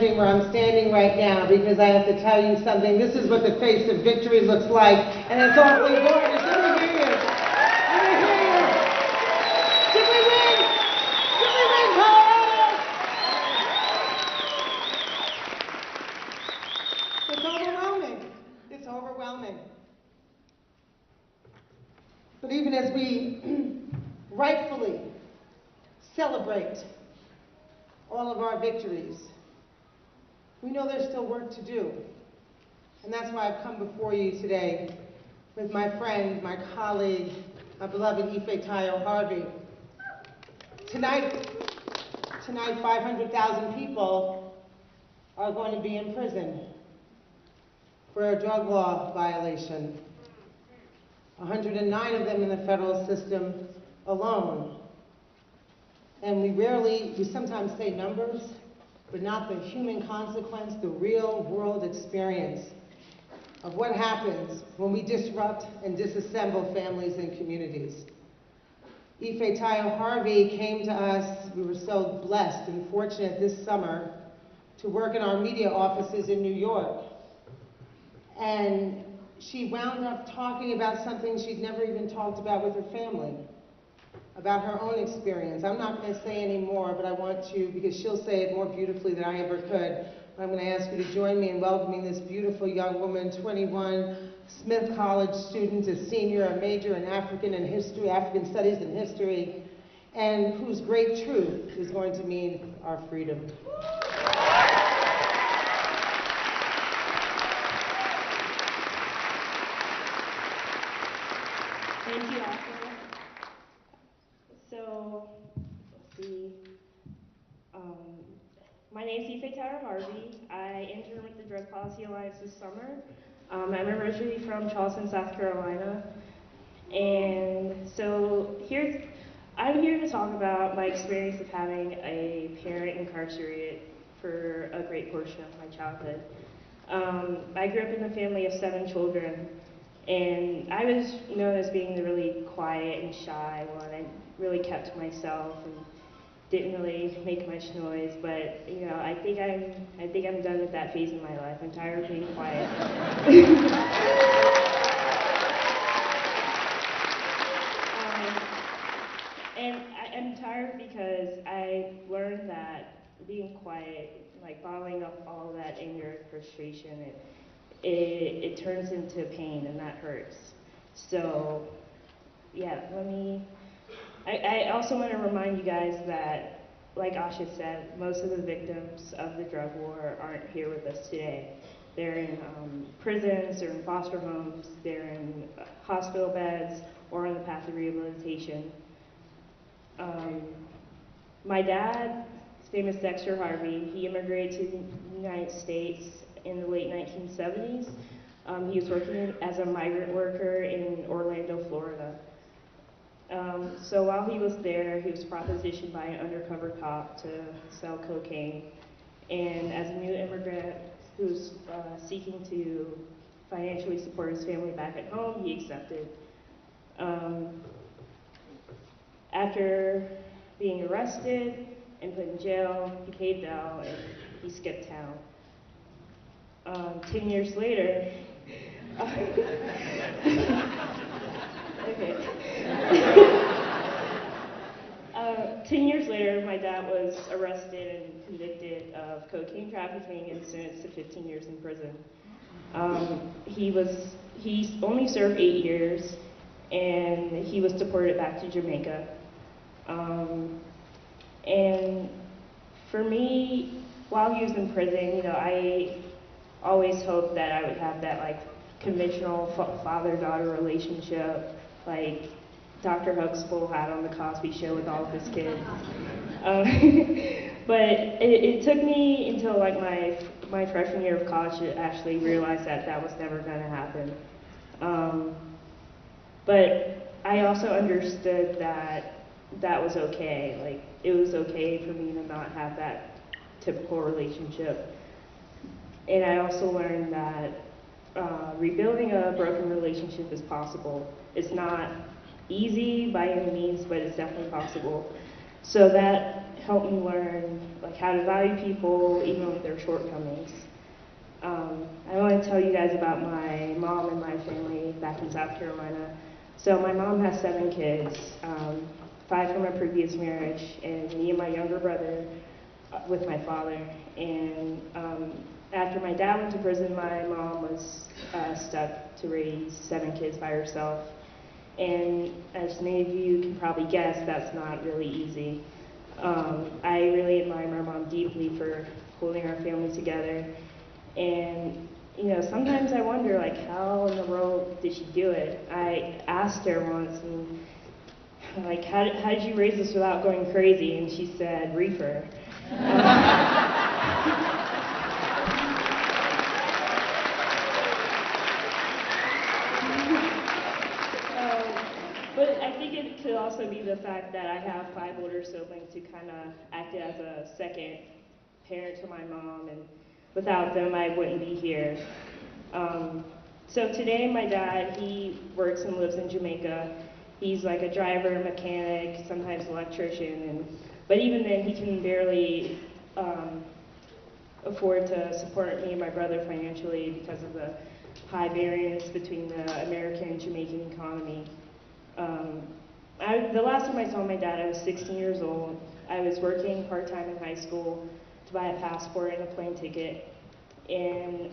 standing where I'm standing right now because I have to tell you something. This is what the face of victory looks like, and it's awfully gorgeous. Let me hear you. Let me hear you. Did we win? Did we win, Colorado? It's overwhelming. It's overwhelming. But even as we rightfully celebrate all of our victories, we know there's still work to do. And that's why I've come before you today with my friend, my colleague, my beloved Ife Tayo Harvey. Tonight 500,000 people are going to be in prison for a drug law violation. 109 of them in the federal system alone. And we sometimes say numbers, but not the human consequence, the real world experience of what happens when we disrupt and disassemble families and communities. Ife Tayo Harvey came to us. We were so blessed and fortunate this summer to work in our media offices in New York. And she wound up talking about something she'd never even talked about with her family, about her own experience. I'm not going to say any more, but I want to, because she'll say it more beautifully than I ever could. I'm going to ask you to join me in welcoming this beautiful young woman, 21, Smith College student, a senior, a major in African Studies and History, and whose great truth is going to mean our freedom. Thank you, Ashley. So, let's see. My name is Ife Tayo Harvey. I interned with the Drug Policy Alliance this summer. I'm originally from Charleston, South Carolina. And so I'm here to talk about my experience of having a parent incarcerated for a great portion of my childhood. I grew up in a family of 7 children. And I was known as being the really quiet and shy one. I really kept to myself and didn't really make much noise. But you know, I think I'm done with that phase in my life. I'm tired of being quiet. And I'm tired because I learned that being quiet, like bottling up all that anger and frustration, it turns into pain, and that hurts. So, yeah, I also want to remind you guys that, like Asha said, most of the victims of the drug war aren't here with us today. They're in prisons, they're in foster homes, they're in hospital beds, or on the path of rehabilitation. My dad, his name is Dexter Harvey. He immigrated to the United States in the late 1970s. He was working as a migrant worker in Orlando, Florida. So while he was there, he was propositioned by an undercover cop to sell cocaine. And as a new immigrant who was seeking to financially support his family back at home, he accepted. After being arrested and put in jail, he paid bail and he skipped town. 10 years later, okay. 10 years later, my dad was arrested and convicted of cocaine trafficking and sentenced to 15 years in prison. He only served 8 years, and he was deported back to Jamaica. And for me, while he was in prison, you know, I always hoped that I would have that like conventional father-daughter relationship, like Dr. Huxtable had on the Cosby Show with all of his kids. But it took me until like my freshman year of college to actually realize that that was never going to happen. But I also understood that that was okay. Like, it was okay for me to not have that typical relationship. And I also learned that rebuilding a broken relationship is possible. It's not easy by any means, but it's definitely possible. So that helped me learn like how to value people even with their shortcomings. I want to tell you guys about my mom and my family back in South Carolina. So my mom has 7 kids, 5 from a previous marriage, and me and my younger brother with my father. And after my dad went to prison, my mom was stuck to raise 7 kids by herself. And as many of you can probably guess, that's not really easy. I really admire my mom deeply for holding our family together. And you know, sometimes I wonder, like, how in the world did she do it? I asked her once, and like, how did you raise us without going crazy? And she said, reefer. But I think it could also be the fact that I have 5 older siblings who kind of acted as a second parent to my mom, and without them I wouldn't be here. So today my dad, he works and lives in Jamaica. He's like a driver, mechanic, sometimes electrician, but even then he can barely afford to support me and my brother financially because of the high variance between the American and Jamaican economy. The last time I saw my dad, I was 16 years old. I was working part-time in high school to buy a passport and a plane ticket. And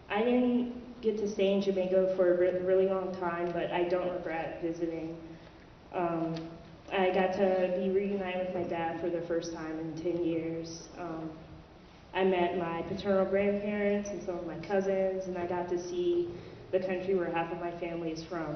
I didn't get to stay in Jamaica for a really long time, but I don't regret visiting. I got to be reunited with my dad for the first time in 10 years. I met my paternal grandparents and some of my cousins, and I got to see the country where half of my family is from.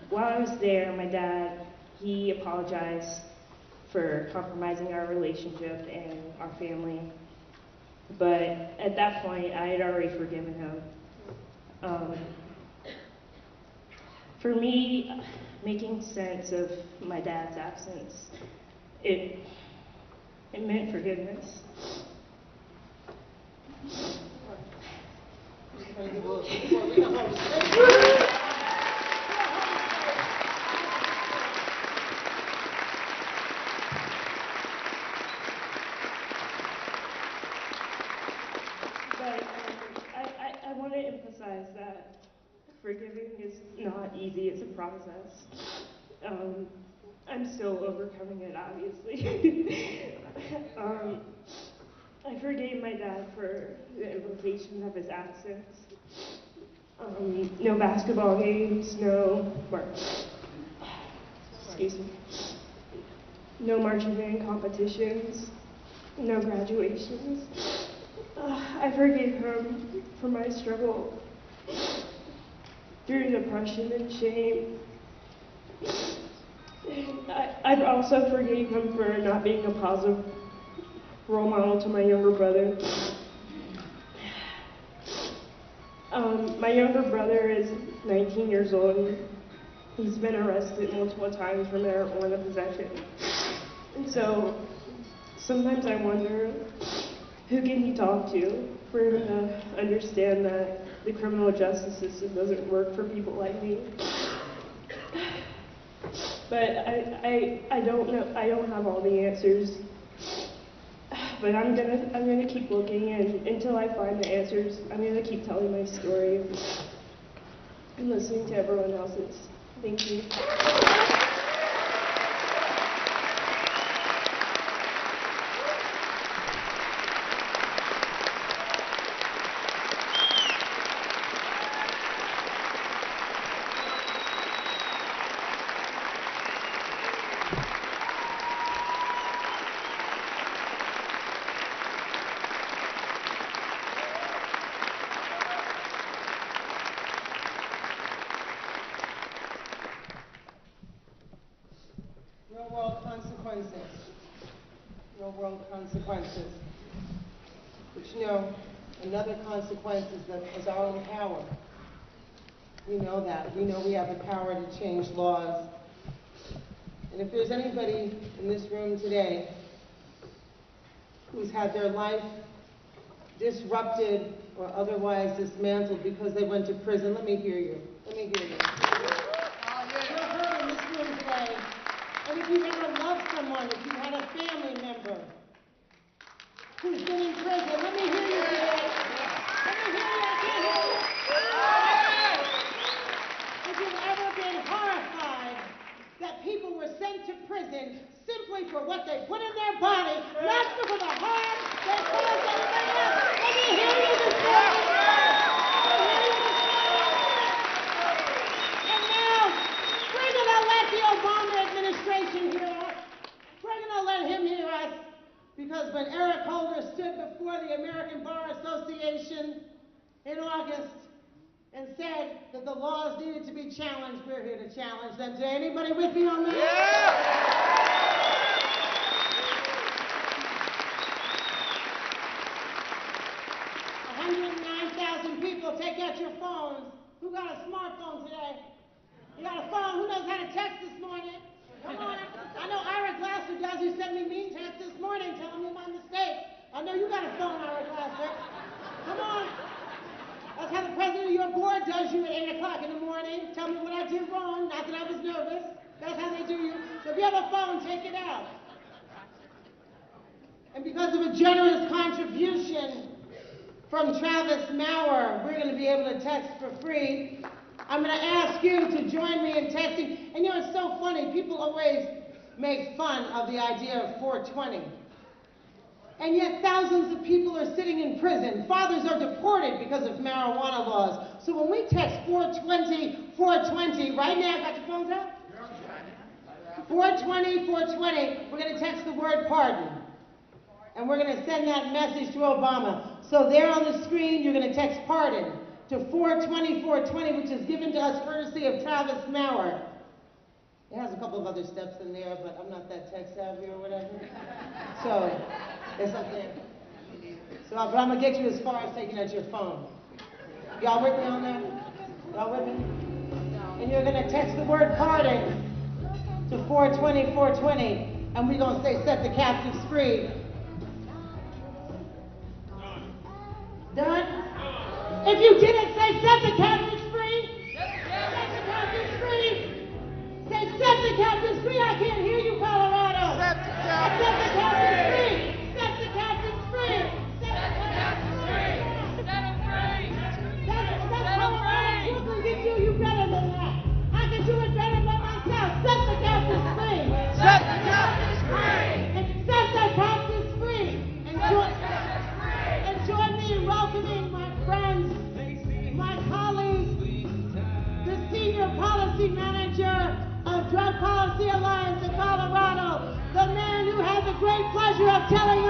While I was there, my dad, he apologized for compromising our relationship and our family. But at that point, I had already forgiven him. For me, making sense of my dad's absence, it meant forgiveness. But I want to emphasize that forgiving is not easy, it's a process. I'm still overcoming it, obviously. I forgave my dad for the implications of his absence. No basketball games, excuse me, no marching band competitions, no graduations. I forgave him for my struggle through depression and shame. I also forgave him for not being a positive role model to my younger brother. My younger brother is 19 years old. He's been arrested multiple times for marijuana possession. And so sometimes I wonder, who can he talk to for him to understand that the criminal justice system doesn't work for people like me? But I don't know. I don't have all the answers. But I'm gonna keep looking, and until I find the answers, I'm gonna keep telling my story and listening to everyone else's. Thank you. Real world consequences. But you know, another consequence is our own power. We know that. We know we have the power to change laws. And if there's anybody in this room today who's had their life disrupted or otherwise dismantled because they went to prison, let me hear you. Let me hear you. You're heard in this room today And if you've ever loved someone, if you've had a family member who's been in prison, let me hear you say it. Let me hear you, I can't hear you. If you've ever been horrified that people were sent to prison simply for what they put in their body, not for the harm they caused everybody else. Let me hear you this morning. And now, we're going to let the Obama administration hear us. We're going to let him hear us. Because when Eric Holder stood before the American Bar Association in August and said that the laws needed to be challenged, we're here to challenge them. Is anybody with me on that? Yeah! 109,000 people, take out your phones. Who got a smartphone today? You got a phone? Who knows how to text this morning? Come on. I know Ira Glasser does. He sent me mean text this morning telling me my mistake. I know you got a phone, Ira Glasser. Come on. That's how the president of your board does you at 8 o'clock in the morning. Tell me what I did wrong, not that I was nervous. That's how they do you. So if you have a phone, take it out. And because of a generous contribution from Travis Maurer, we're going to be able to text for free. I'm going to ask you to join me in texting. And you know, it's so funny. People always make fun of the idea of 420. And yet thousands of people are sitting in prison. Fathers are deported because of marijuana laws. So when we text 420, 420, right now, got your phones up? 420, 420, we're going to text the word pardon. And we're going to send that message to Obama. So there on the screen, you're going to text pardon to 420, 420, which is given to us courtesy of Travis Maurer. It has a couple of other steps in there, but I'm not that tech savvy or whatever. So it's up there. So, but I'm going to get you as far as taking out your phone. Y'all with me on that? Y'all with me? And you're going to text the word pardon to 420, 420, and we're going to say set the captives free. Done? If you didn't say set the captives free, set the captives free. Say set the captives free. I can't hear you, Colorado. Set the captives free. Set the captives free. Set the captives free. Set them free. That's Colorado. Who can get you better than that? I can do it better by myself. Set the captives free. Set the captives free. And set the captives free. And join me in welcoming my friends, my colleagues, the Senior Policy Manager of Drug Policy Alliance in Colorado, the man who had the great pleasure of telling